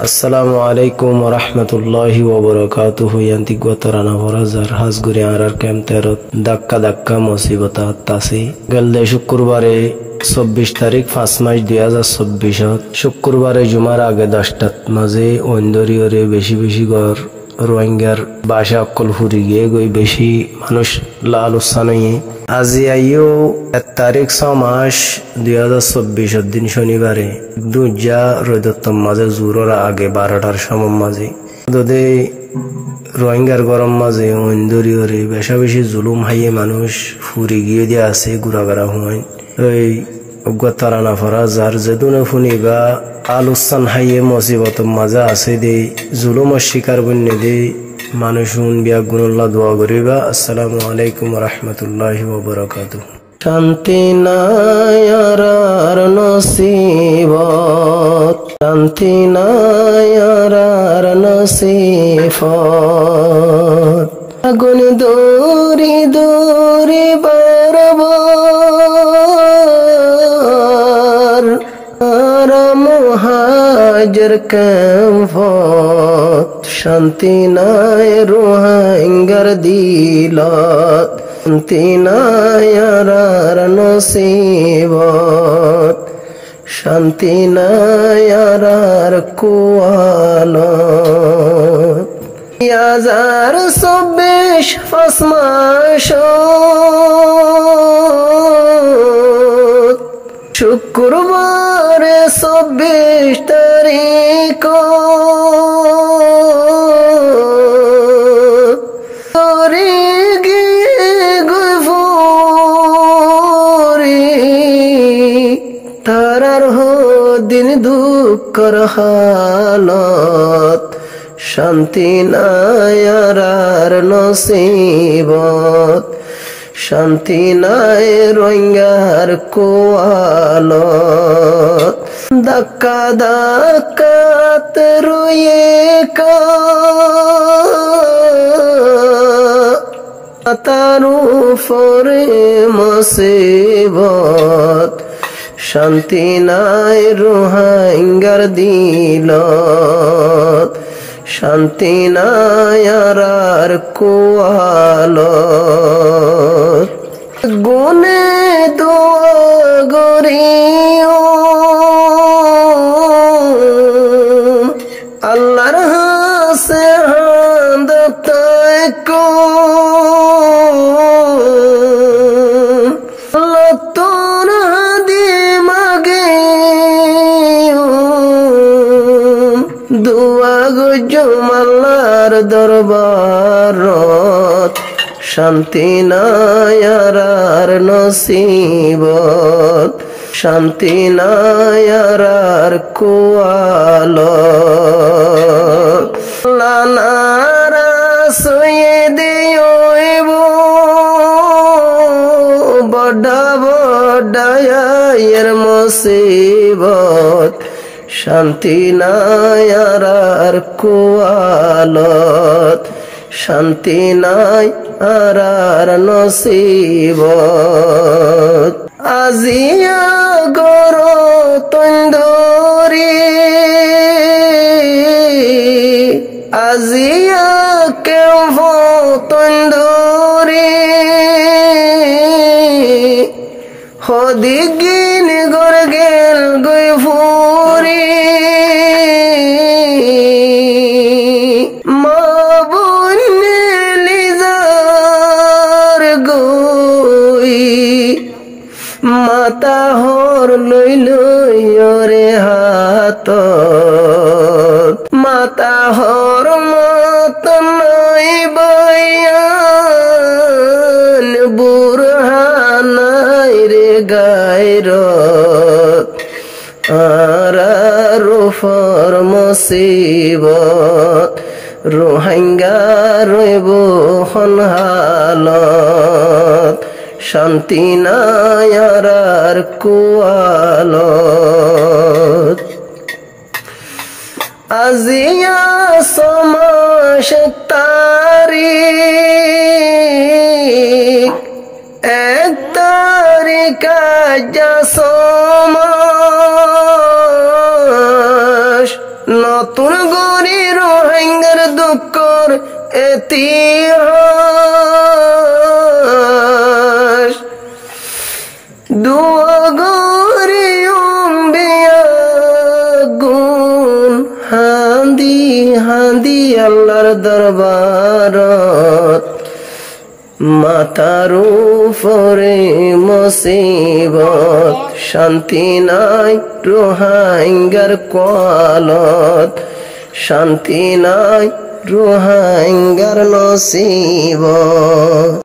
আসসালামু আলাইকুম ওয়া রাহমাতুল্লাহি ওয়া বারাকাতুহু। ইয়ান্তি গোতরানা ভরাজার হাজগুরি আরার কেমতেরত ধাক্কা ধাক্কা মুসিবতা তাসি গেলদে শুক্রবারে 24 তারিখ 5 মাস 2024 শুক্রবারে জুমার আগে 10টার মাঝে ওন্দরিয়রে বেশি বেশি ঘর রোহিঙ্গার বাসা অকল ফুরি গিয়ে গই বেশি মানুষ লালুসানই আজি আইও 1 তারিখ 6 মাস 2024 দিন শনিবারে দুজা রোদত্তম মাঝে জুরোর আগে 12টার সময় মাঝে দদে রোহিঙ্গার গরম মাঝে ওন্দরিয়রে বেশা বেশি জুলুম হাইয়ে মানুষ ফুরি গিয়ে দিয়ে আছে গুড়াগাড়া হুঁয়াই ওই অজ্ঞতারানা ফরা যার যেদুনে ফুনিবা আলুসান হাইয়ে মুসিবত মাজা আছে দে জুলুমের শিকার বন্যে দে মানুষ বিয়া গুণল্লাহ দোয়া করিবা। আসসালামু আলাইকুম ওয়া রাহমাতুল্লাহি ওয়া বারাকাতুহু। শান্তি নাই আর নসিবত, শান্তি নাই আর নসিবত, আগুন দূরি দূরি বারবার আর মুহাজির ক্যাম্পত, শান্তি নাই রোহিঙ্গার দিলত, শান্তি নাই আর নসিবত, শান্তি নাই আর কুয়ালত। 2024 5 মাস শুক্রবারে 24 তারিখ তারার দিন দুঃখর হালত, শান্তি নাই আর নসিবত, শান্তি নাই রোহিঙ্গার কোয়ালত। ধাক্কা ধাক্কাত রুয়ে তার উপরে মুসিবত, শান্তি নাই রোহিঙ্গার দিলত, শান্তি নাই আর কুয়ালত। গুনে দোয়া গরিও আল্লাহর হাসে হান্দতায় কো লতন হাদি মাগে দোয়া গজম আল্লাহর দরবারত, শান্তি নাই আর নসিবত, শান্তি নাই আর কুয়ালত। লানারা সয়ে দিও বড়া বড়ায়ের মুসিবত, শান্তি নাই আর কুয়ালত, শান্তি নাই আর নসিবত। আজিয়া গর তন্দরি আজিয়া কেউ তন্দরি হদিগিন গর গেল গই ফুরি মাতা হর লই লই রে হাত, মাতা হর মত নই বয়ান বুরহানাই রে গায়রত, আর রুফর মুসিবত রোহিঙ্গা রইব হালত, শান্তি নাই আর কুয়ালত। আজিয়া সমাস তারিখ 1 তারিখ যা সমাস 9 নতুন গরি রোহিঙ্গার দুঃখর ইতিহাস দুয়া গরি অম্বিয়া গুণ হান্দি হান্দি আল্লাহর দরবারত মাথার উপরে মুসিবত শান্তি নাই রোহিঙ্গার কলত শান্তি নাই রোহিঙ্গার নসিবত